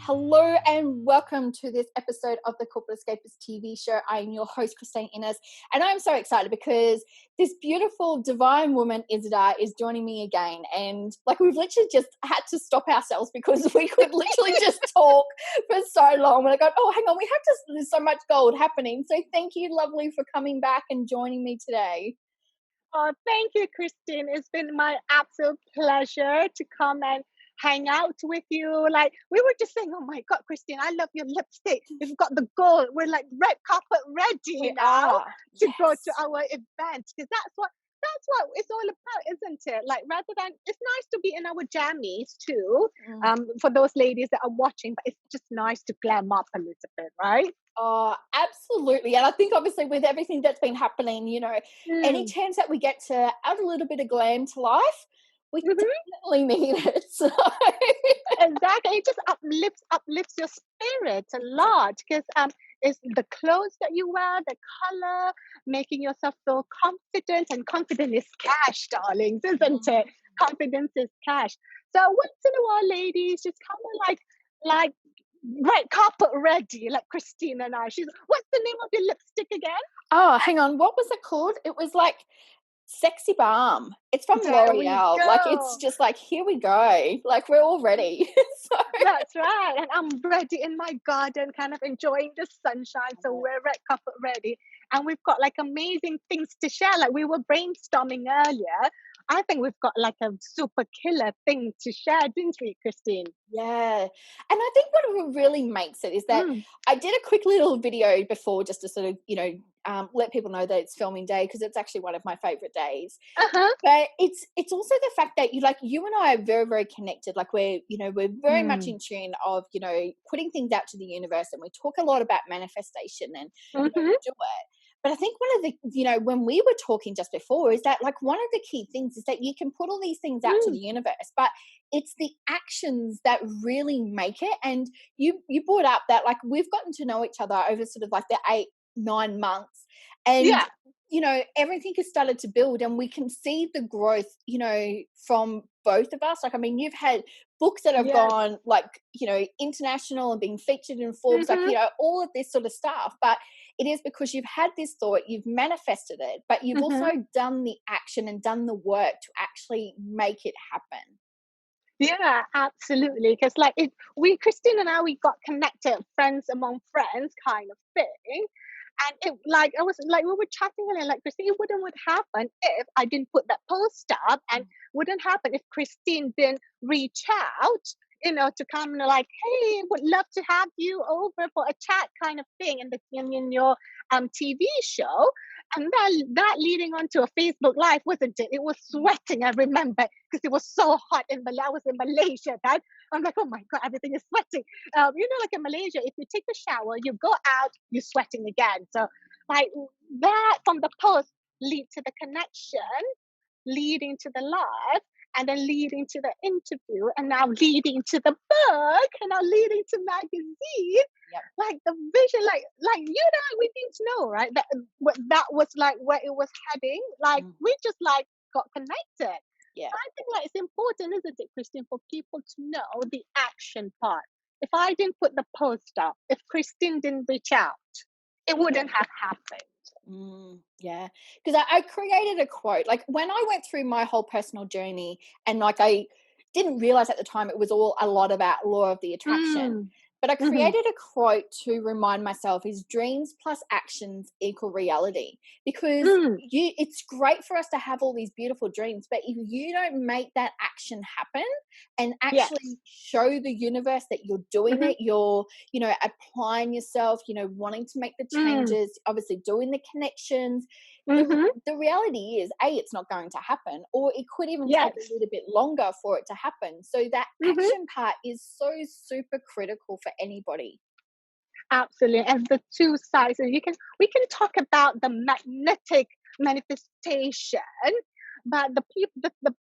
Hello and welcome to this episode of the Corporate Escapists TV show. I am your host, Christine Innes, and I'm so excited because this beautiful divine woman, Izdihar, is joining me again. And we've literally just had to stop ourselves because we could literally just talk for so long. We're like, oh, hang on, there's so much gold happening. So thank you, lovely, for coming back and joining me today. Oh, thank you, Christine. It's been my absolute pleasure to come and hang out with you. Like we were just saying, oh my God, Christine, I love your lipstick. You've got the gold. We're like red carpet ready now to go to our event because that's what it's all about, isn't it? Like rather than it's nice to be in our jammies too, for those ladies that are watching, but it's just nice to glam up a little bit, right? Oh, absolutely. And I think obviously with everything that's been happening, any chance that we get to add a little bit of glam to life, we definitely need it. So. Exactly. It just uplifts your spirits a lot because it's the clothes that you wear, the color, making yourself feel confident, and confidence is cash, darlings, isn't it? Confidence is cash. So once in a while, ladies, just come on like red carpet ready, like Christine and I. What's the name of your lipstick again? Oh, hang on. What was it called? It was like Sexy Balm. It's from L'Oreal. It's just like, here we go. Like, we're all ready. So. That's right. And I'm ready in my garden, kind of enjoying the sunshine. So we're red carpet ready. And we've got like amazing things to share. Like we were brainstorming earlier. I think we've got like a super killer thing to share, didn't we, Christine? Yeah. And I think what really makes it is that I did a quick little video before just to sort of, let people know that it's filming day because it's actually one of my favorite days. But it's also the fact that you and I are very, very connected. Like we're very much in tune of, putting things out to the universe, and we talk a lot about manifestation and we do it. But I think one of the, when we were talking just before is that like one of the key things is that you can put all these things out to the universe, but it's the actions that really make it. And you brought up that like we've gotten to know each other over sort of like the 8-9 months, and everything has started to build, and we can see the growth, from both of us. Like, I mean, you've had books that have gone like, international and being featured in Forbes, all of this sort of stuff. But it is because you've had this thought, you've manifested it, but you've also done the action and done the work to actually make it happen. Yeah, absolutely. Because Christine and I, we got connected, friends among friends kind of thing. And it I was like, we were chatting and like, Christine, it would happen if I didn't put that post up, and wouldn't happen if Christine didn't reach out, to come and like, hey, would love to have you over for a chat kind of thing in your TV show. And then that leading on to a Facebook Live, wasn't it? It was sweating, I remember, because it was so hot I was in Malaysia then. I'm like, oh my God, everything is sweating. Like in Malaysia, if you take a shower, you go out, you're sweating again. So like that from the post lead to the connection, leading to the live, and then leading to the interview, and now leading to the book, and now leading to magazine. Like the vision, like you and I, we didn't know, right? That was like where it was heading. Like we just like got connected. Yeah, I think like it's important, isn't it, Christine, for people to know the action part. If I didn't put the post up, if Christine didn't reach out, it wouldn't have happened. Yeah, because I created a quote. Like when I went through my whole personal journey, and like I didn't realize at the time it was all a lot about law of the attraction. But I created a quote to remind myself is dreams plus actions equal reality. Because it's great for us to have all these beautiful dreams, but if you don't make that action happen and actually show the universe that you're doing it, you're, applying yourself, wanting to make the changes, obviously doing the connections, the reality is, it's not going to happen, or it could even take a little bit longer for it to happen. So that action part is so super critical for anybody. Absolutely. And the two sides, we can talk about the magnetic manifestation, but the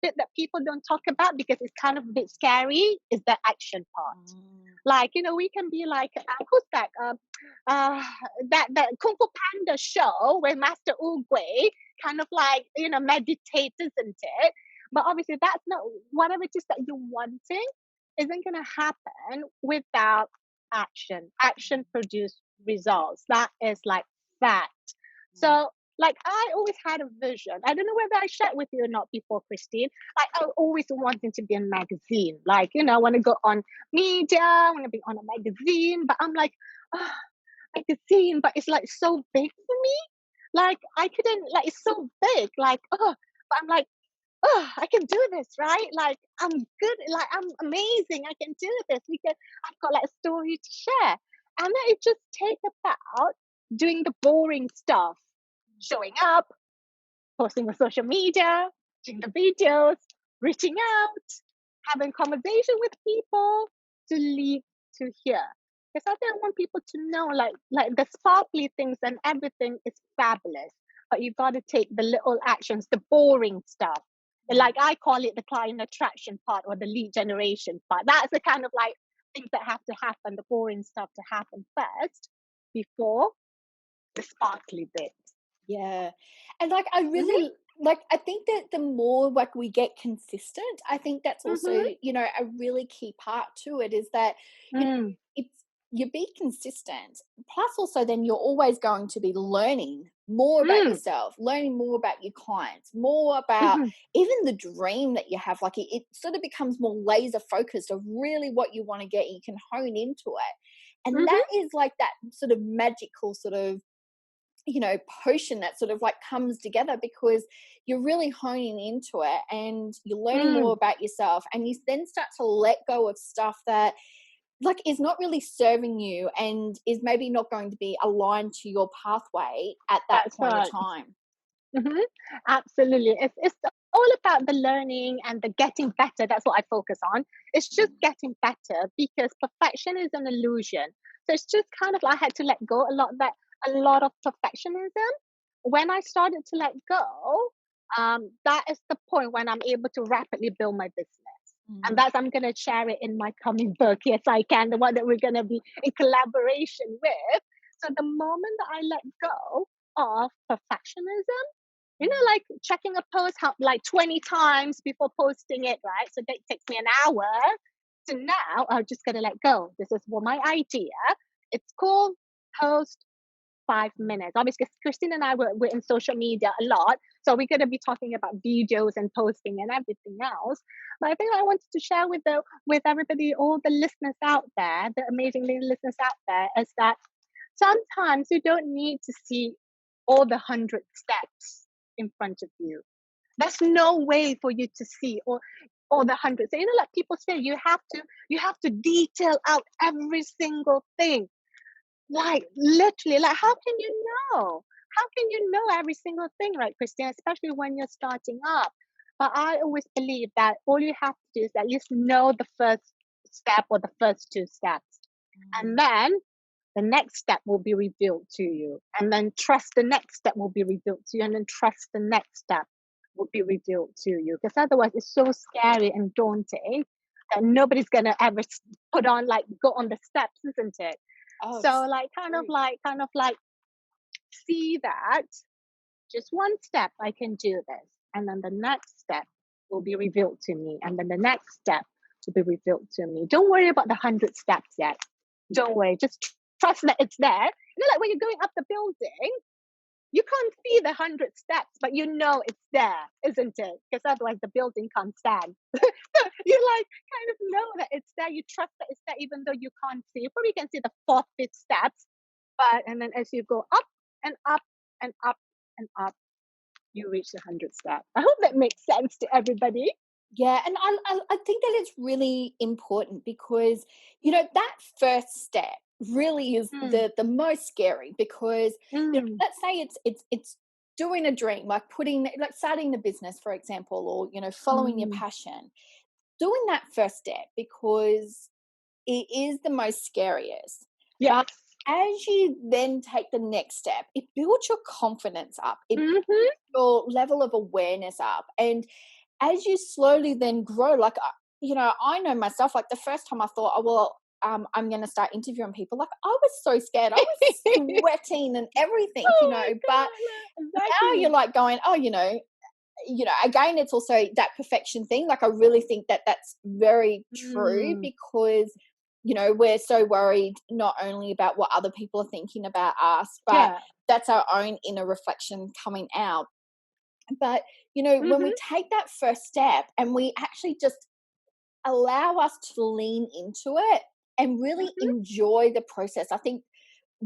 bit that people don't talk about because it's kind of a bit scary is the action part. Like, we can be like, who's that? That Kung Fu Panda show where Master Oogway kind of like, meditates, isn't it? But obviously that's not whatever it is that you're wanting. isn't going to happen without action. Action produce results. That is like fact. So, like, I always had a vision. I don't know whether I shared with you or not before, Christine. Like, I always wanted to be in a magazine. Like, I want to go on media, I want to be on a magazine. But I'm like, oh, magazine, but it's like so big for me. Like, I couldn't, like, it's so big. Like, oh, but I'm like, oh, I can do this, right? Like, I'm good. Like, I'm amazing. I can do this because I've got like a story to share. And then it just take about doing the boring stuff, showing up, posting on social media, doing the videos, reaching out, having conversation with people to lead to here. Because I think I want people to know, like the sparkly things and everything is fabulous, but you got to take the little actions, the boring stuff. Like I call it the client attraction part or the lead generation part. That's the kind of like things that have to happen, the boring stuff to happen first before the sparkly bit. Yeah. And like I Mm-hmm. really like I think that the more like we get consistent, I think that's also, Mm-hmm. a really key part to it is that you know Mm. it's you be consistent. Plus also then you're always going to be learning more about Mm. yourself, learning more about your clients, more about Mm-hmm. even the dream that you have. Like it sort of becomes more laser focused of really what you want to get. You can hone into it. And that Mm-hmm. is like that sort of magical sort of potion that sort of like comes together because you're really honing into it and you're learning more Mm. about yourself and you then start to let go of stuff that like is not really serving you and is maybe not going to be aligned to your pathway at that That's point of right. time. Mm-hmm. Absolutely. It's all about the learning and the getting better. That's what I focus on. It's just getting better because perfection is an illusion. So it's just kind of like I had to let go a lot of perfectionism. When I started to let go, that is the point when I'm able to rapidly build my business. And Mm. that's I'm gonna share it in my coming book. Yes, I can, the one that we're gonna be in collaboration with. So the moment that I let go of perfectionism, like checking a post like 20 times before posting it, right? So that takes me an hour. So now I'm just going to let go. This is what my idea. It's called Post 5 minutes. Obviously, Christine and I we're in social media a lot. So we're going to be talking about videos and posting and everything else. But I think I wanted to share with everybody, all the listeners out there, the amazing listeners out there, is that sometimes you don't need to see all the 100 steps in front of you. There's no way for you to see all the hundreds. So, like people say, you have to detail out every single thing. Like literally, like how can you know? How can you know every single thing, right, Christian? Especially when you're starting up. But I always believe that all you have to do is at least know the first step or the first 2 steps. And then the next step will be revealed to you, and then trust the next step will be revealed to you, and then trust the next step will be revealed to you, because otherwise it's so scary and daunting that nobody's gonna ever put on like go on the steps, isn't it? Oh, So it's like kind of like see that just one step I can do this, and then the next step will be revealed to me, and then the next step will be revealed to me. Don't worry about the 100 steps yet. Don't worry, just trust that it's there. Like when you're going up the building, you can't see the 100 steps, but you know it's there, isn't it? Because otherwise the building can't stand. You like kind of know that it's there. You trust that it's there, even though you can't see. You probably can see the fourth, fifth steps, but and then as you go up and up and up and up, you reach the 100 steps. I hope that makes sense to everybody. yeah, and I think that it's really important because that first step really is Mm, the most scary because mm, let's say it's doing a dream like like starting the business for example or following your mm. passion, doing that first step because it is the most scariest. Yes. But as you then take the next step, it builds your confidence up. It Mm-hmm. your level of awareness up. And as you slowly then grow, like, I know myself, like the first time I thought, oh, well, I'm going to start interviewing people, like I was so scared. I was sweating and everything, Oh my but god, now you're exactly. like going, oh, again, it's also that perfection thing. Like, I really think that that's very true, because we're so worried not only about what other people are thinking about us, but that's our own inner reflection coming out. But when we take that first step and we actually just allow us to lean into it and really enjoy the process, I think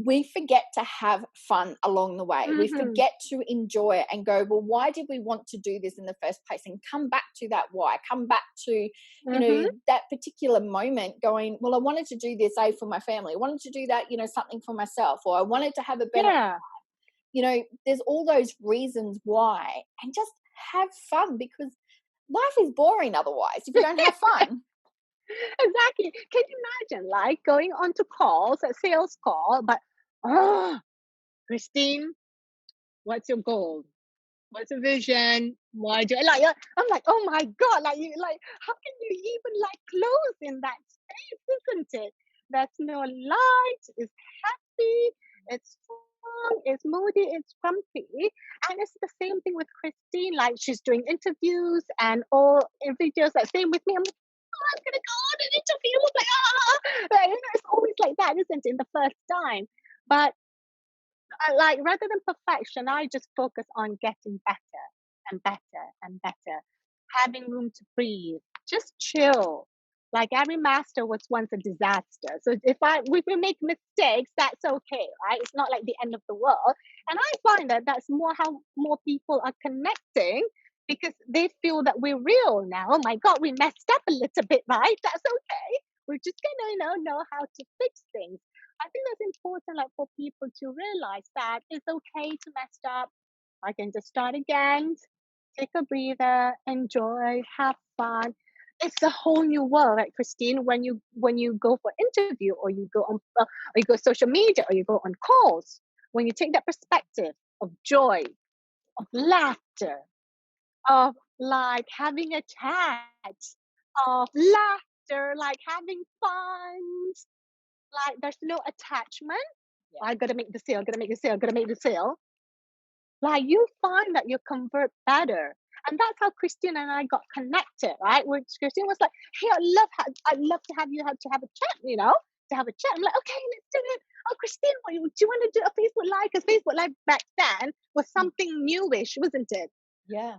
we forget to have fun along the way. We forget to enjoy it and go, well, why did we want to do this in the first place? And come back to that why. Come back to, that particular moment going, well, I wanted to do this, for my family. I wanted to do that, something for myself, or I wanted to have a better, there's all those reasons why. And just have fun, because life is boring otherwise if you don't have fun. Exactly. Can you imagine, like, going on to calls, a sales call, but, Christine, what's your goal? What's your vision? Why do like? I'm like, oh my god! Like, you like, how can you even like close in that space? Isn't it? There's no light. It's happy. It's fun. It's moody. It's grumpy. And it's the same thing with Christine. Like, she's doing interviews and all videos. Like, same with me. I'm like, oh, I'm gonna go on an interview. Like, it's always like that, isn't it? In the first time, but like, rather than perfection, I just focus on getting better and better and better, having room to breathe, just chill. Like, every master was once a disaster. So if we make mistakes, that's okay, right? It's not like the end of the world. And I find that that's more how more people are connecting, because they feel that we're real now. Oh my God, we messed up a little bit, right? That's okay. We're just gonna know how to fix things. I think that's important, like, for people to realize that it's okay to mess up. I can just start again, take a breather, enjoy, have fun. It's a whole new world, right, Christine? When you go for interview, or you go on, or you go social media, or you go on calls, when you take that perspective of joy, of laughter, of like having a chat, of laughter, like having fun, like there's no attachment. I gotta make the sale, gotta make the sale, gotta make the sale. Like, you find that you convert better. And that's how Christine and I got connected, right? Which Christine was like, hey, I'd love to have you to have a chat, to have a chat. I'm like, okay, let's do it. Oh, Christine, do you want to do a Facebook Live? Because Facebook Live back then was something newish, wasn't it? Yeah.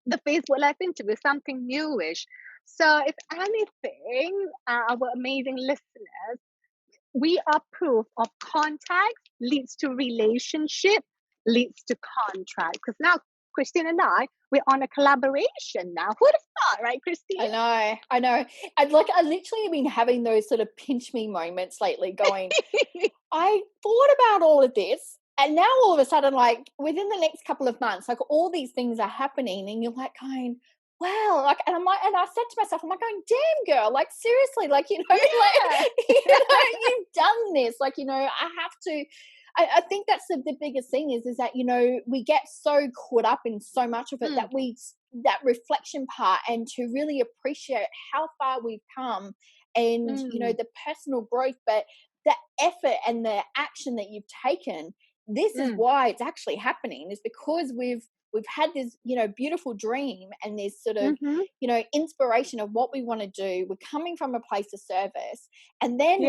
The Facebook Live interview, something newish. So if anything, our amazing listeners, we are proof of contact leads to relationship, leads to contract. Because now Christine and I, we're on a collaboration now. Who'd have thought, right, Christine? I know. I literally have been having those sort of pinch me moments lately, going, I thought about all of this, and now all of a sudden, like, within the next couple of months, like, all these things are happening, and you're like going, wow, like, and I'm like, and I said to myself, I'm like going, damn girl, like, seriously, like, Yeah. like, you've done this, like, I have to. I think that's the biggest thing is that, we get so caught up in so much of it that reflection part, and to really appreciate how far we've come, and, the personal growth, but the effort and the action that you've taken. This is why it's actually happening, is because we've had this, beautiful dream, and this sort of, inspiration of what we want to do. We're coming from a place of service, and then,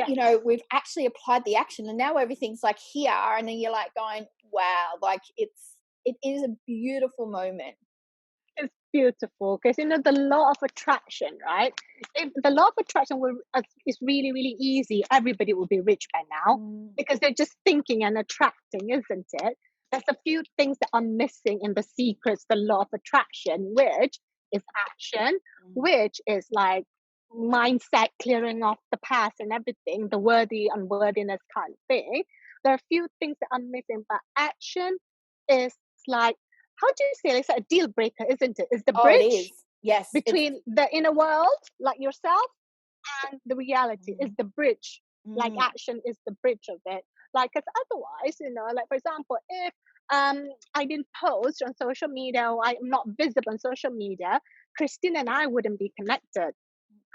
we've actually applied the action, and now everything's like here, and then you're like going, wow, like, it is a beautiful moment. It's beautiful because, the law of attraction, right? If the law of attraction is really, really easy, everybody will be rich by now, because they're just thinking and attracting, isn't it? There's a few things that are missing in the secrets, the law of attraction, which is action, which is like mindset, clearing off the past and everything, the worthy, unworthiness kind of thing. There are a few things that are missing, but action is like, how do you say it? It's like a deal breaker, isn't it? It's the bridge it is. Yes, between the inner world, like yourself, and the reality. Is the bridge. Like, action is the bridge of it. Like, because otherwise, like, for example, if I didn't post on social media, or I'm not visible on social media, Christine and I wouldn't be connected,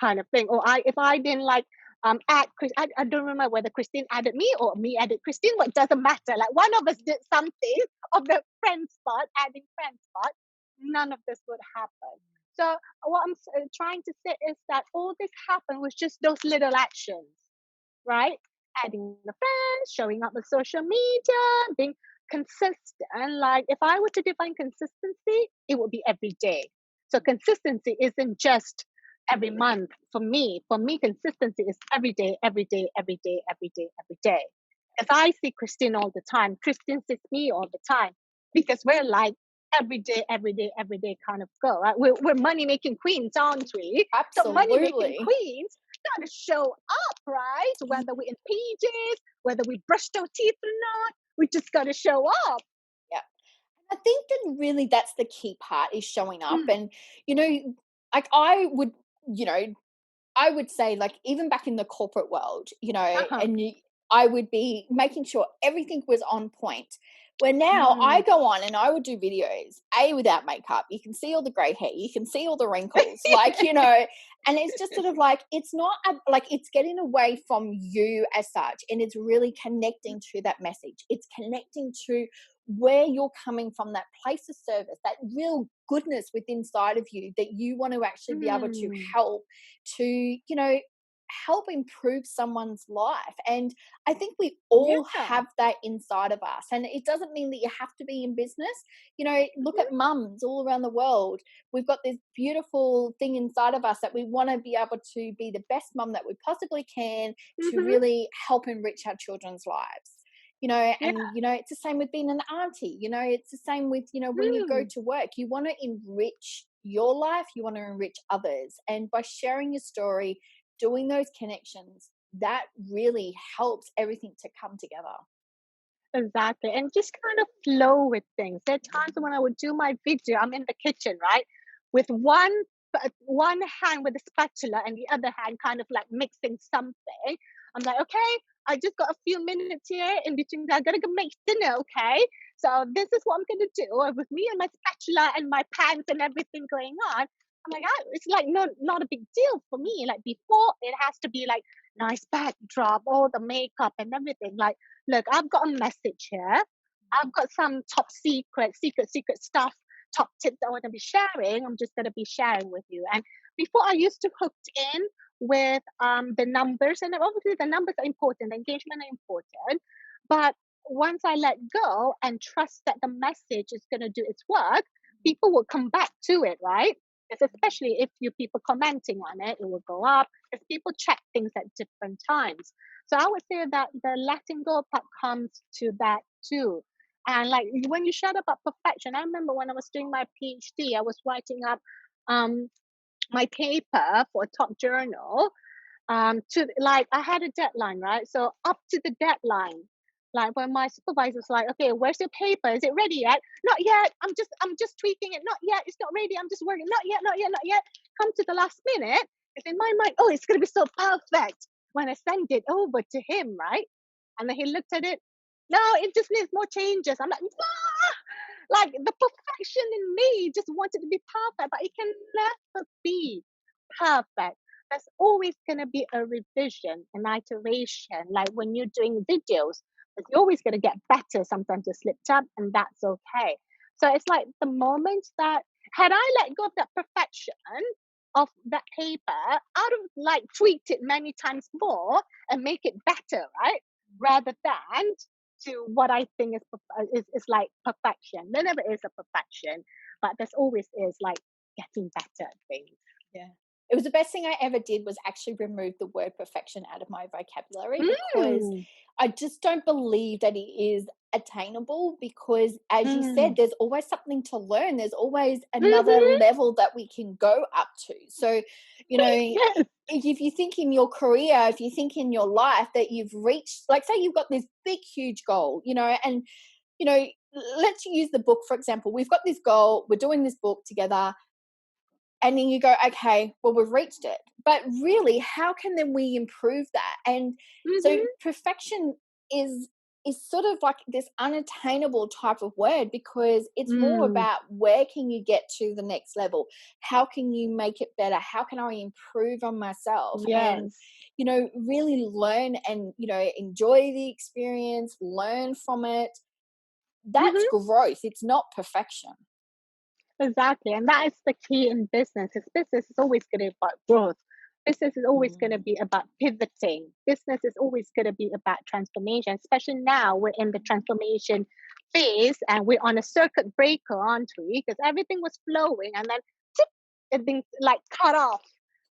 kind of thing. Or if I didn't like add Chris, I don't remember whether Christine added me or me added Christine. What doesn't matter. Like, one of us did something of the friend spot, adding friend spot. none of this would happen. So what I'm trying to say is that all this happened was just those little actions, right? Adding the friends, showing up on social media, being consistent. Like if I were to define consistency, it would be every day. So consistency isn't just every month for me. For me, consistency is every day, every day, every day, every day, every day. Because I see Christine all the time. Christine sees me all the time because we're like every day kind of girl, right? We're money making queens, aren't we? So money making Absolutely. queens gotta show up, right? Whether we're in PJs, whether we brushed our teeth or not, we just gotta show up. Yeah. I think that really that's the key part is showing up. Mm, And, like you know, I would say, like, even back in the corporate world, uh-huh. I would be making sure everything was on point. Where now I Mm. go on and I would do videos, without makeup. You can see all the gray hair, you can see all the wrinkles, like, and it's just sort of like, it's not like it's getting away from you as such, and it's really connecting to that message. It's connecting to where you're coming from, that place of service, that real goodness within inside of you that you want to actually be able to Mm. help to, help improve someone's life. And I think we all Yeah. have that inside of us. And it doesn't mean that you have to be in business. Look Mhm. at mums all around the world. We've got this beautiful thing inside of us that we want to be able to be the best mum that we possibly can, to Mhm. really help enrich our children's lives. Yeah. It's the same with being an auntie. It's the same with, when you go Mm. to work, you want to enrich your life, you want to enrich others. And by sharing your story, doing those connections, that really helps everything to come together. Exactly. And just kind of flow with things. There are times when I would do my video, I'm in the kitchen, right? With one hand with a spatula and the other hand kind of like mixing something. I'm like, okay, I just got a few minutes here in between. I gotta go make dinner, okay? So this is what I'm gonna do. With me and my spatula and my pans and everything going on. I'm like, it's like not a big deal for me. Like before, it has to be like nice backdrop, all the makeup and everything. Like, look, I've got a message here. I've got some top secret stuff, top tips I want to be sharing. I'm just going to be sharing with you. And before I used to hook in with the numbers, and obviously the numbers are important, the engagement are important. But once I let go and trust that the message is going to do its work, people will come back to it, right? Because especially if you people commenting on it, it will go up because people check things at different times. So I would say that the letting go part comes to that too. And like when you shut about perfection, I remember when I was doing my PhD, I was writing up um, my paper for a top journal. To like I had a deadline, right? So up to the deadline, like when my supervisor's like, okay, where's your paper? Is it ready yet? Not yet. I'm just tweaking it. Not yet. It's not ready. I'm just working. Not yet. Not yet. Not yet. Come to the last minute. It's in my mind. Oh, it's gonna be so perfect when I send it over to him, right? And then he looked at it. No, it just needs more changes. I'm like, ah! Like the perfection in me just wanted to be perfect, but it can never be perfect. There's always going to be a revision, an iteration. Like when you're doing videos, you're always going to get better. Sometimes you slipped up, and that's okay. So it's like the moment that had I let go of that perfection of that paper, I would have like tweaked it many times more and make it better, right? Rather than to what I think is like perfection. There never is a perfection, but there's always is like getting better at things. Yeah. It was the best thing I ever did was actually remove the word perfection out of my vocabulary, because Mm, I just don't believe that it is attainable, because as you said, mm. there's always something to learn. There's always another Mhm. level that we can go up to. So, you know, Yes. if you think in your career, if you think in your life that you've reached, like say you've got this big, huge goal, and, you know, let's use the book, for example. We've got this goal, we're doing this book together, and then you go, okay, well, we've reached it, but really, how can then we improve that? And so Mhm. perfection is sort of like this unattainable type of word, because it's more Mm. about where can you get to the next level, how can you make it better, how can I improve on myself, and Yes. really learn and enjoy the experience, learn from it. That's Mhm. growth, it's not perfection. Exactly. And that is the key in business. Is business is always going to be about growth. Business is always going to Mm. be about pivoting. Business is always going to be about transformation, especially now we're in the transformation phase and we're on a circuit breaker, aren't we? Because everything was flowing and then tip, it being like cut off.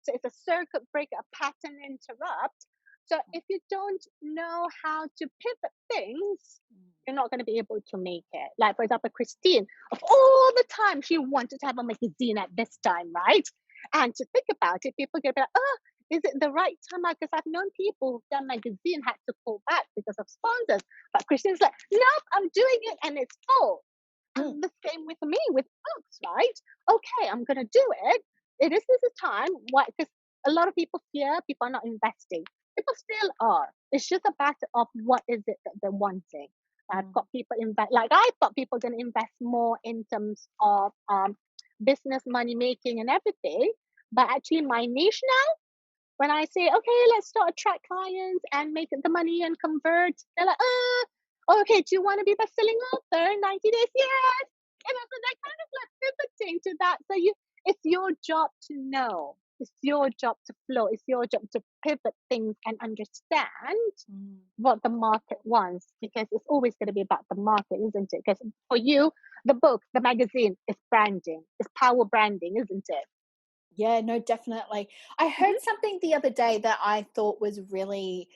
So it's a circuit breaker, a pattern interrupt. So if you don't know how to pivot things, you're not going to be able to make it. Like, for example, Christine, of all the time she wanted to have a magazine at this time, right? And to think about it, people get like, oh, is it the right time? Because I've known people who've done magazine had to pull back because of sponsors. But Christine's like, nope, I'm doing it and it's full. Mm. And the same with me with books, right? Okay, I'm gonna do it. This is a time why because a lot of people fear people are not investing. People still are. It's just a matter of what is it that they're wanting. I've Mm. got people invest like I thought people are gonna invest more in terms of business money making and everything. But actually my niche now, when I say, okay, let's start attract clients and make the money and convert, they're like, okay, do you want to be best-selling author in 90 days? Yes. And so they're kind of like pivoting to that. So it's your job to know. It's your job to flow. It's your job to pivot things and understand Mm. what the market wants because it's always going to be about the market, isn't it? Because for you, the book, the magazine is branding, it's power branding, isn't it? Yeah, no, definitely. I heard Mm-hmm. something the other day that I thought was really,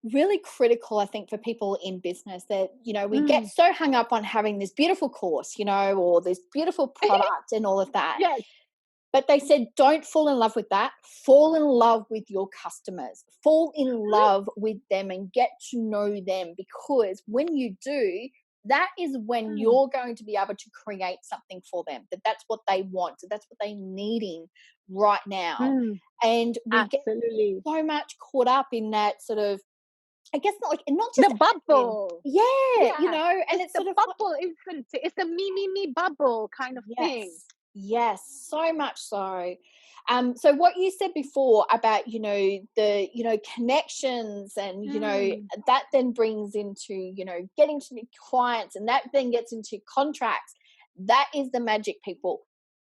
really critical, I think, for people in business that, we get Mm. so hung up on having this beautiful course, or this beautiful product and all of that. Yes. But they said, don't fall in love with that. Fall in love with your customers. Fall in love with them and get to know them because when you do, that is when Mm. you're going to be able to create something for them. That's what they want. That's what they're needing right now. Mm. And we get Absolutely. so much caught up in that sort of, I guess, not just The admin. bubble. Yeah, Yeah. and It's it's the sort of like, bubble, isn't it? It's the me bubble kind of thing. yes, yes, so much so. So what you said before about, the, connections and, Mm. that then brings into, getting to new clients and that then gets into contracts. That is the magic, people.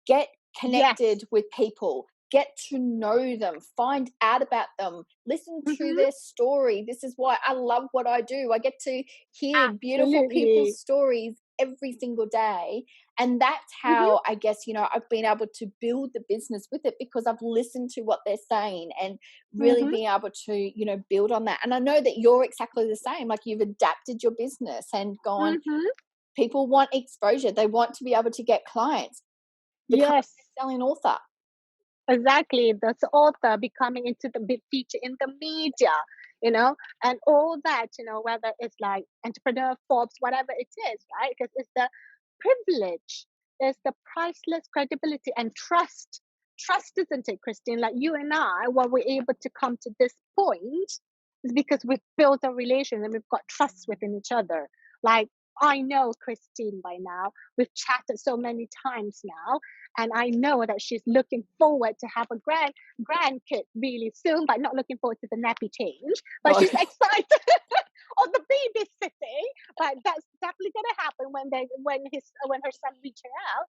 Get Yes. connected with people. Get to know them, find out about them, listen to Mm-hmm. their story. This is why I love what I do. I get to hear beautiful Absolutely. people's stories every single day. And that's Mm-hmm. how I guess, I've been able to build the business with it because I've listened to what they're saying and really Mm-hmm. being able to, build on that. And I know that you're exactly the same. Like you've adapted your business and gone, Mm-hmm. people want exposure. They want to be able to get clients, become a Yes. best-selling author. Exactly. That's the author becoming into the big feature in the media, and all that, whether it's like entrepreneur, Forbes, whatever it is, right? Because it's the privilege, there's the priceless credibility and trust. Trust, isn't it, Christine? Like you and I, when we're able to come to this point, is because we've built a relation and we've got trust within each other. Like I know Christine by now. We've chatted so many times now and I know that she's looking forward to have a grandkid really soon, but not looking forward to the nappy change. But Oh, she's excited on the babysitting. But that's definitely gonna happen when her son reaches out.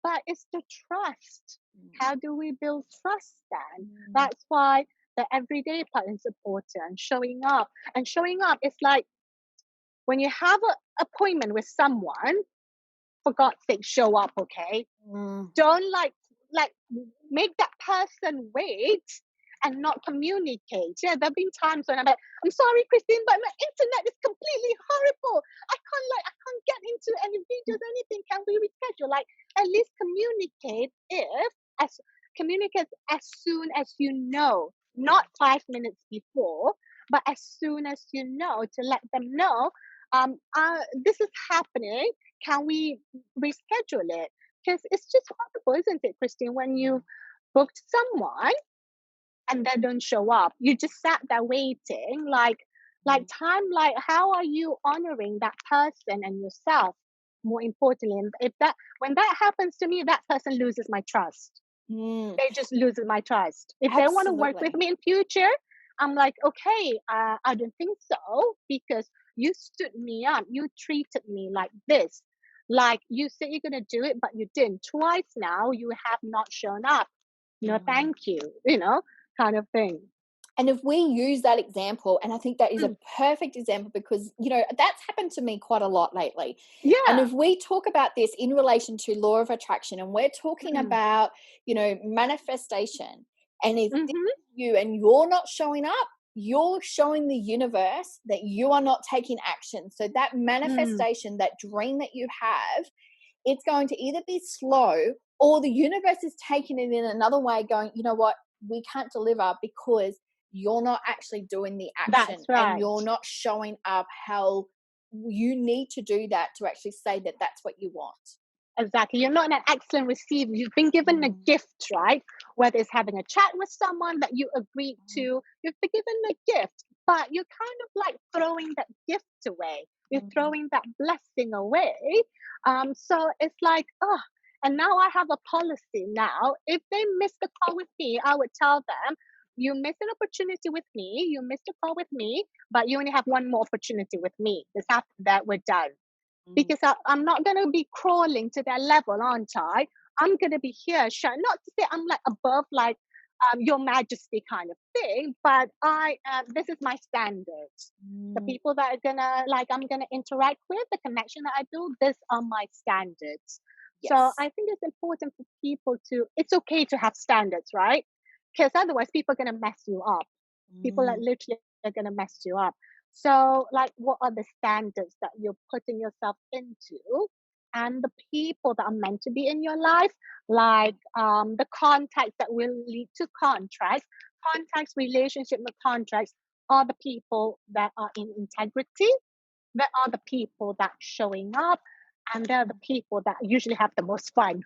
But it's the trust. How do we build trust then? mm, That's why the everyday part is important. Showing up. And showing up is like when you have an appointment with someone, for God's sake, show up, okay? mm. Don't like make that person wait and not communicate. Yeah, there have been times when I'm like, I'm sorry, Christine, but my internet is completely horrible. I can't get into any videos, anything. Can we reschedule? Like at least as communicate as soon as you know, not 5 minutes before, but as soon as you know to let them know, this is happening. Can we reschedule it? Because it's just horrible, isn't it, Christine, when you booked someone and they don't show up? You just sat there waiting, like how are you honoring that person and yourself? More importantly, and if that when that happens to me, that person loses my trust. Mm, They just lose my trust. If they want to work with absolutely. me in future, I'm like, okay, I don't think so because you stood me up, you treated me like this. Like you said you're going to do it, but you didn't. Twice now, you have not shown up. No, Mm. thank you, kind of thing. And if we use that example, and I think that is a Mm. perfect example because, that's happened to me quite a lot lately. And Yeah. if we talk about this in relation to law of attraction and we're talking Mm. about, manifestation, and if this Mm-hmm. is you and you're not showing up, you're showing the universe that you are not taking action. So that Mm. manifestation, that dream that you have, it's going to either be slow or the universe is taking it in another way, going, you know what, we can't deliver because you're not actually doing the action That's and right. you're not showing up how you need to do that to actually say that that's what you want. Exactly. You're not an excellent receiver. You've been given a Mm, gift, right? Whether it's having a chat with someone that you agreed to, mm, you've been given a gift, but you're kind of like throwing that gift away. You're mm, throwing that blessing away. So it's like, oh, and now I have a policy now. If they miss the call with me, I would tell them, you missed an opportunity with me, you missed a call with me, but you only have one more opportunity with me. This after that, we're done mm. because I'm not going to be crawling to their level, aren't I? I'm going to be here, not to say I'm like above, like your majesty kind of thing, but this is my standards. The Mm, people that are gonna like I'm gonna interact with, the connection that I build, these are my standards. So yes. I think it's important for people it's okay to have standards, right? Because otherwise people are gonna mess you up. People are Mm, literally are gonna mess you up. So, like, what are the standards that you're putting yourself into? And the people that are meant to be in your life, like the contacts that will lead to contracts, contacts, relationship, and contracts are the people that are in integrity. That are the people that showing up, and they're the people that usually have the most fun.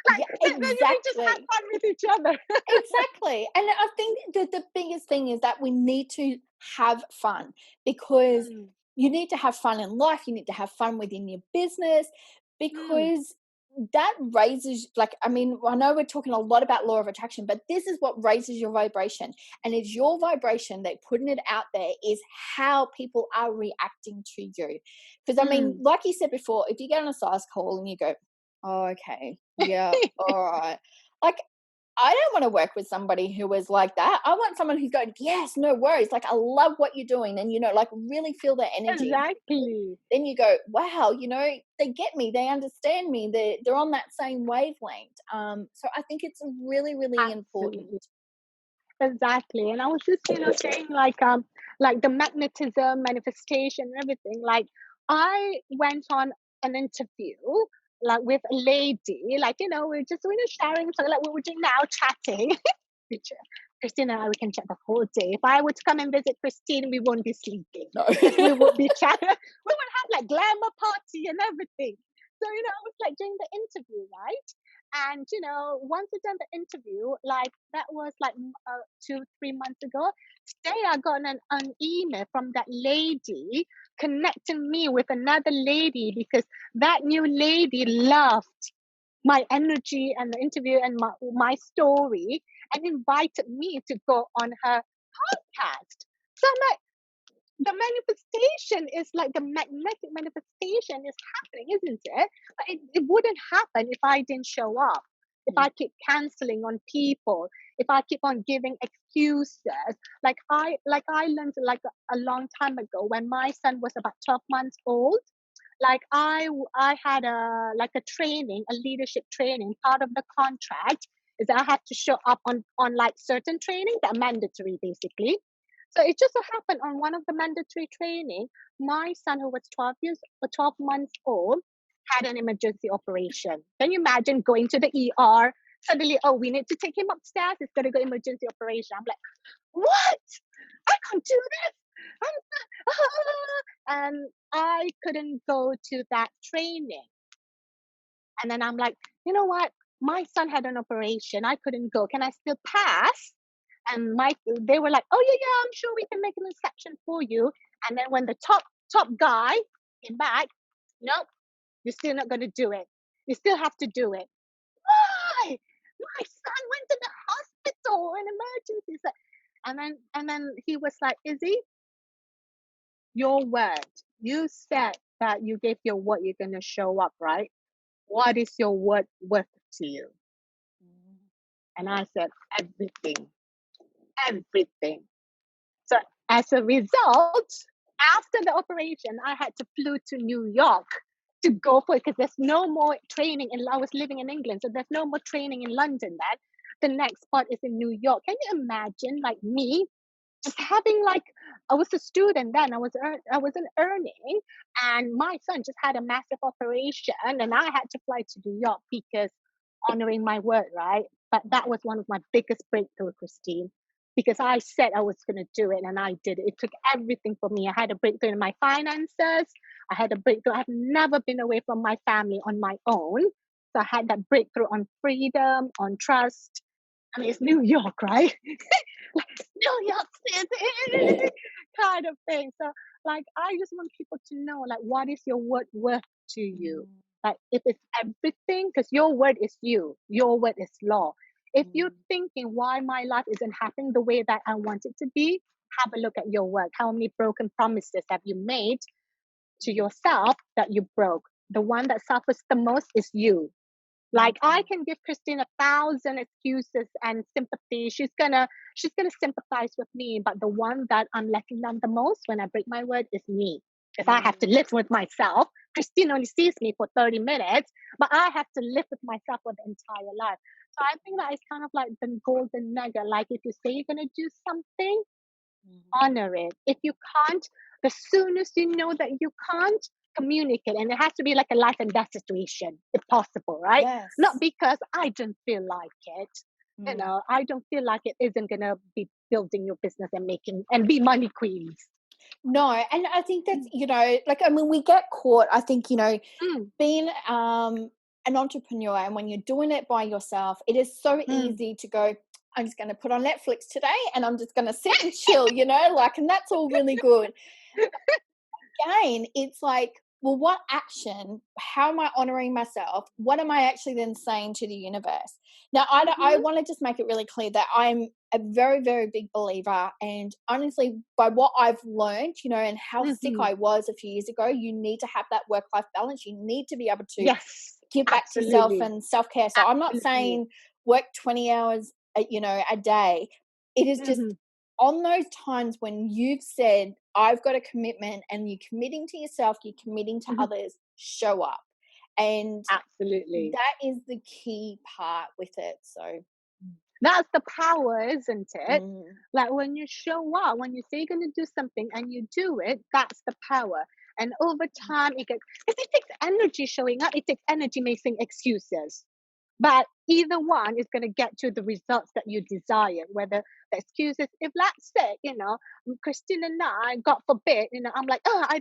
Like, yeah, then we just have exactly. fun with each other. Exactly. And I think the biggest thing is that we need to have fun because Mm, you need to have fun in life. You need to have fun within your business mm, because that raises, like, I mean, I know we're talking a lot about law of attraction, but this is what raises your vibration. And it's your vibration that putting it out there is how people are reacting to you. Because, I mean, mm. like you said before, if you get on a sales call and you go, oh, okay, yeah, all right. Like, I don't want to work with somebody who is like that. I want someone who's going, yes, no worries. Like, I love what you're doing. And, like really feel their energy. Exactly. Then you go, wow, they get me. They understand me. They're on that same wavelength. So I think it's really, really important. Absolutely. Exactly. And I was just, saying like the magnetism, manifestation, and everything. Like I went on an interview like with a lady, like, we're just sharing something like what we're doing now, chatting. Which, Christina and I, we can chat the whole day. If I were to come and visit Christine, we won't be sleeping No. because we would be chatting. We would have like glamour party and everything. So, I was like doing the interview, right? And once we done the interview, like that was like 2 3 months ago. Today I got an email from that lady connecting me with another lady because that new lady loved my energy and the interview and my story and invited me to go on her podcast. So I'm like, the manifestation is like the magnetic manifestation is happening, isn't it? But it wouldn't happen if I didn't show up. If Mm, I keep canceling on people, if I keep on giving excuses, like I learned like a long time ago when my son was about 12 months old, like I had a training, a leadership training. Part of the contract is that I have to show up on like certain training that are mandatory basically. So it just so happened on one of the mandatory training, my son who was 12 years or 12 months old had an emergency operation. Can you imagine going to the ER? Suddenly, oh, we need to take him upstairs. He's got to go emergency operation. I'm like, what? I can't do this. And I couldn't go to that training. And then I'm like, you know what? My son had an operation. I couldn't go. Can I still pass? And they were like, oh yeah, I'm sure we can make an exception for you. And then when the top guy came back, nope, you're still not gonna do it. You still have to do it. Why? My son went to the hospital in emergency. And then he was like, Izzy, your word. You said that you gave your word you're going to show up, right? What is your word worth to you? And I said, everything, everything. So as a result, after the operation, I had to flew to New York to go for it because there's no more training. And I was living in England, so there's no more training in London. That the next spot is in New York. Can you imagine, like me, just having like I was a student then. I wasn't earning, and my son just had a massive operation, and I had to fly to New York because honoring my word, right? But that was one of my biggest breakthrough, Christine, because I said I was going to do it, and I did it. It took everything for me. I had a breakthrough in my finances. I had a breakthrough. I've never been away from my family on my own. So I had that breakthrough on freedom, on trust. I mean, it's New York, right? Like New York City kind of thing. So, like, I just want people to know, like, what is your word worth to you? Like, if it's everything, because your word is you, your word is law. If you're thinking why my life isn't happening the way that I want it to be, have a look at your work. How many broken promises have you made to yourself that you broke? The one that suffers the most is you. Like I can give Christine 1,000 excuses and sympathy. She's gonna sympathize with me. But the one that I'm letting down the most when I break my word is me. If I have to live with myself, Christine only sees me for 30 minutes, but I have to live with myself for the entire life. So I think that is kind of like the golden nugget. Like if you say you're gonna do something, honor it. If you can't, the soonest you know that you can't, communicate. And it has to be like a life and death situation, if possible, right? Yes. Not because I don't feel like it. I don't feel like it isn't gonna be building your business and making and be money queens. No, and I think that's, like, I mean, we get caught, I think, Mm, being an entrepreneur, and when you're doing it by yourself, it is so mm. easy to go, I'm just going to put on Netflix today and I'm just going to sit and chill, like, and that's all really good. Again, it's like, well, what action, how am I honoring myself? What am I actually then saying to the universe? Now, I Mm-hmm. want to just make it really clear that I'm a very, very big believer. And honestly, by what I've learned, and how sick Mm-hmm. I was a few years ago, you need to have that work-life balance. You need to be able to Yes, give back to yourself absolutely. and self-care. So I'm not Absolutely. saying work 20 hours, a day. It is just Mm-hmm. on those times when you've said, I've got a commitment, and you're committing to yourself, you're committing to Mm-hmm. others, show up. And Absolutely. that is the key part with it. So, That's the power, isn't it? mm, Like when you show up, when you say you're going to do something and you do it, that's the power. And over time, because it takes energy showing up, it takes energy making excuses. But either one is going to get to the results that you desire, whether the excuses, if let's say, Christine and I, God forbid, I'm like, I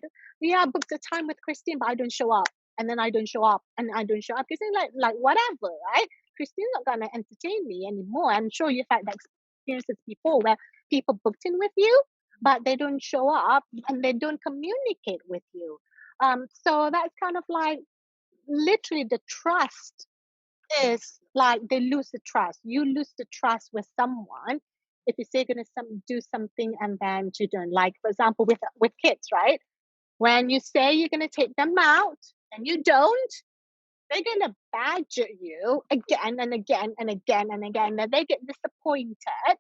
booked a time with Christine, but I don't show up. And then I don't show up and I don't show up. Christine, like whatever, right? Christine's not going to entertain me anymore. I'm sure you've had that experiences before where people booked in with you, but they don't show up and they don't communicate with you. So that's kind of like literally the trust is like they lose the trust. You lose the trust with someone if you say you're gonna do something and then you don't. Like for example, with kids, right? When you say you're gonna take them out and you don't, they're gonna badger you again and again and again and again. And they get disappointed,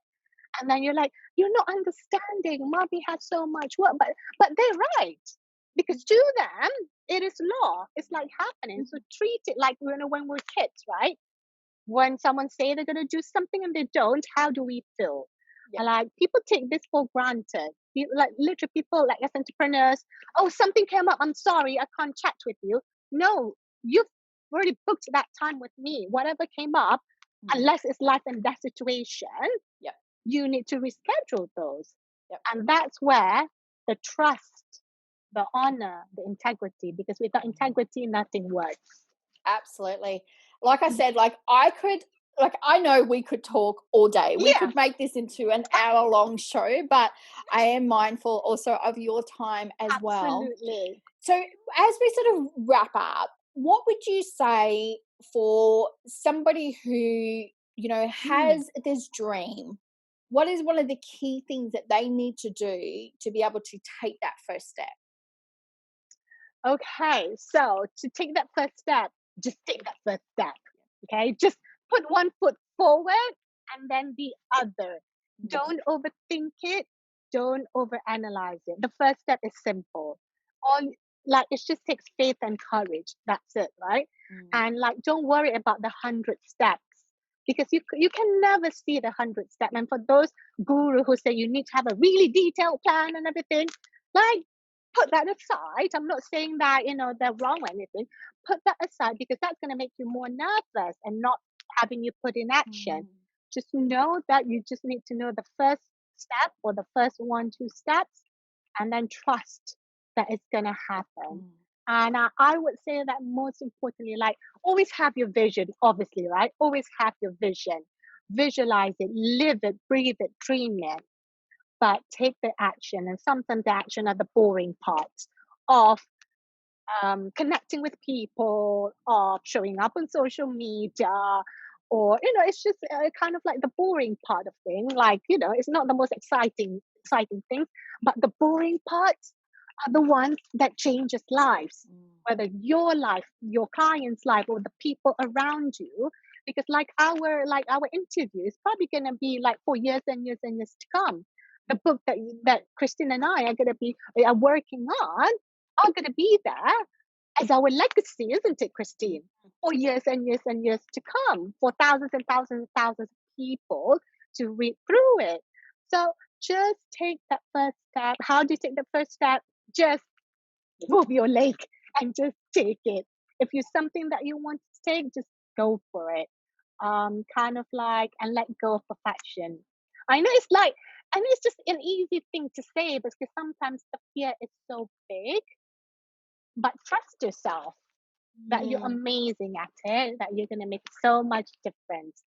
and then you're like, you're not understanding. Mommy has so much work, but they're right because to them it is law. It's like happening. So treat it like when we're kids, right? When someone say they're gonna do something and they don't, how do we feel? yeah, And like people take this for granted. Like literally people like as entrepreneurs, oh something came up, I'm sorry, I can't chat with you. No, you've already booked that time with me. Whatever came up, mm, unless it's life and death situation, yeah, you need to reschedule those. yeah. And that's where the trust, the honor, the integrity, because without integrity, nothing works. Absolutely. Like I said, I know we could talk all day. We Yeah, could make this into an hour-long show, but I am mindful also of your time as well. absolutely. So, as we sort of wrap up, what would you say for somebody who, Mm. has this dream? What is one of the key things that they need to do to be able to take that first step? Okay, so to take that first step, just take that first step. Okay, just put one foot forward and then the other. Mm, Don't overthink it. Don't overanalyze it. The first step is simple. All like it just takes faith and courage. That's it, right? mm, And like, don't worry about the 100 steps because you can never see the 100 step. And for those guru who say you need to have a really detailed plan and everything, like put that aside. I'm not saying that, they're wrong or anything. Put that aside because that's going to make you more nervous and not having you put in action. mm, Just know that you just need to know the first step or the first one, two steps, and then trust that it's going to happen. mm. And I would say that most importantly, like always have your vision, obviously, right? Always have your vision. Visualize it, live it, breathe it, dream it, but take the action. And sometimes the action are the boring parts of connecting with people, of showing up on social media, or it's just kind of like the boring part of thing. Like it's not the most exciting things, but the boring parts are the ones that changes lives, Mm. whether your life, your client's life, or the people around you. Because like our interview is probably gonna be like for years and years and years to come. The book that Christine and I are working on are gonna be there as our legacy, isn't it, Christine? For years and years and years to come, for thousands and thousands and thousands of people to read through it. So just take that first step. How do you take the first step? Just move your leg and just take it. If you something that you want to take, just go for it. Kind of like and let go of perfection. I know it's like, and it's just an easy thing to say because sometimes the fear is so big, but trust yourself that you're Mm. amazing at it, that you're gonna make so much difference.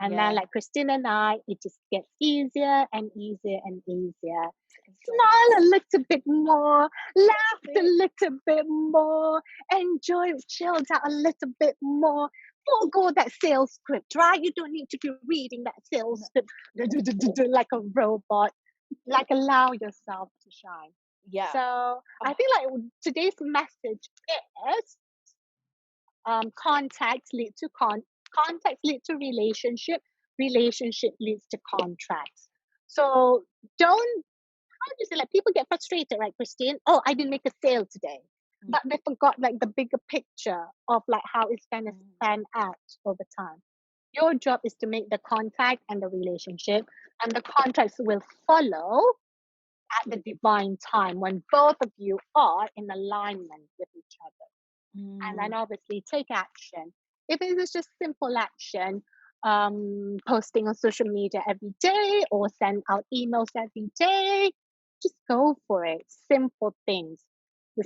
And then, Yeah, like Christine and I, it just gets easier and easier and easier. it Smile a does. little bit more, laugh a It- little bit more, enjoy, chill out a little bit more. Forego that sales script, right? You don't need to be reading that sales script like a robot. Like, allow yourself to shine. Yeah. So Oh, I think like today's message is contacts lead to contacts lead to relationship leads to contracts. So don't, how do you say, like people get frustrated, right, Christine? Oh, I didn't make a sale today, mm, but they forgot like the bigger picture of like how it's gonna mm. span out over time. Your job is to make the contact and the relationship, and the contracts will follow at the divine time when both of you are in alignment with each other. And then Mm. obviously take action. If it is just simple action, posting on social media every day or send out emails every day, just go for it. Simple things. Yeah.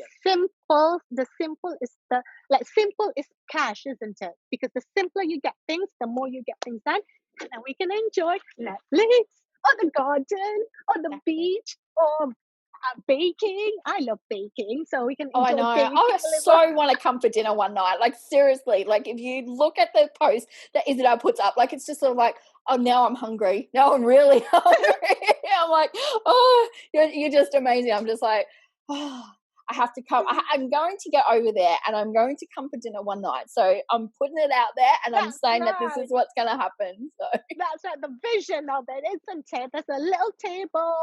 The simple is the like simple is cash, isn't it? Because the simpler you get things, the more you get things done, and then we can enjoy Netflix or the garden or the Exactly. beach or baking. I love baking, so we can Oh, I enjoy know. I baking a little. so want to come for dinner one night. Like seriously, like if you look at the post that Izdihar puts up, like it's just sort of like, oh, now I'm hungry. Now I'm really hungry. I'm like, oh, you're just amazing. I'm just like, oh, I have to come. I'm going to get over there, and I'm going to come for dinner one night. So I'm putting it out there, and I'm That's saying that this is right. what's going to happen. So That's right. The vision of it, isn't it? There's a little table,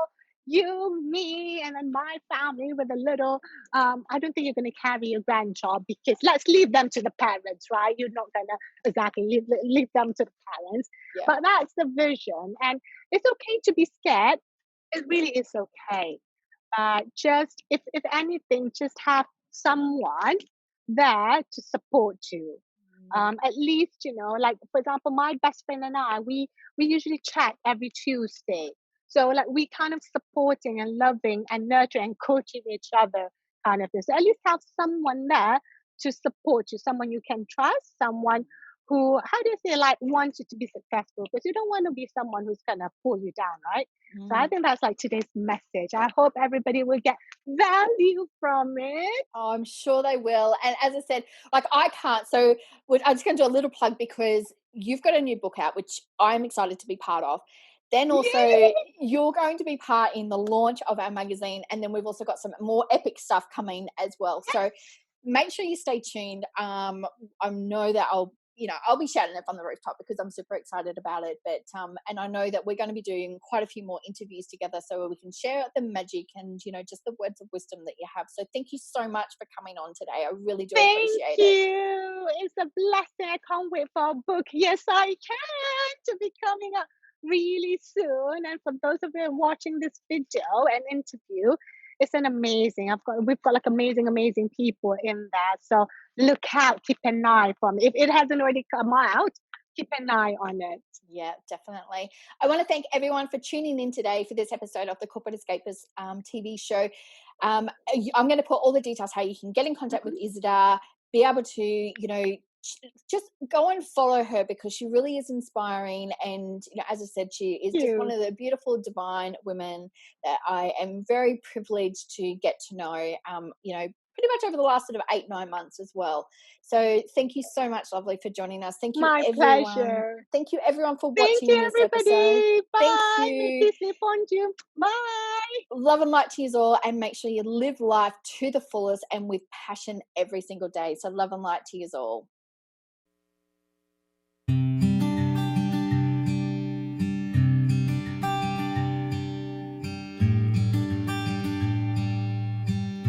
you, me, and then my family with a little. I don't think you're going to carry your grandchild because let's leave them to the parents, right? You're not going to exactly leave them to the parents. yeah. But that's the vision. And it's okay to be scared. It really is okay. Just, if anything, just have someone there to support you. Mm. At least, like for example, my best friend and I, we usually chat every Tuesday. So like we kind of supporting and loving and nurturing and coaching each other kind of thing. So at least have someone there to support you, someone you can trust, someone who, how do you say, like wants you to be successful, because you don't want to be someone who's gonna pull you down, right? So I Mm. think that's like today's message. I hope everybody will get value from it. Oh, I'm sure they will. And as I said, like I can't. So I'm just going to do a little plug because you've got a new book out, which I'm excited to be part of. then also Yay! you're going to be part in the launch of our magazine, and then we've also got some more epic stuff coming as well. So make sure you stay tuned. I know that I'll be shouting it from the rooftop because I'm super excited about it. But and I know that we're going to be doing quite a few more interviews together, so we can share the magic and just the words of wisdom that you have. So thank you so much for coming on today. I really do Thank appreciate it. you. It's a blessing. I can't wait for a book. Yes, I can, to be coming up really soon. And for those of you watching this video and interview, it's an amazing. We've got like amazing people in that. So look out, keep an eye for me. If it hasn't already come out, keep an eye on it. Yeah, definitely. I want to thank everyone for tuning in today for this episode of the Corporate Escapists TV show. I'm going to put all the details how you can get in contact with Izdihar, be able to, just go and follow her because she really is inspiring. And, as I said, she is Thank just one you. of the beautiful, divine women that I am very privileged to get to know, pretty much over the last sort of 8-9 months as well. So thank you so much, lovely, for joining us. Thank you, My everyone. pleasure. Thank you, everyone, for Thank watching you, this episode. everybody. Thank Bye. you. Merci, c'est bon. Bye. Love and light to you all, and make sure you live life to the fullest and with passion every single day. So love and light to you all.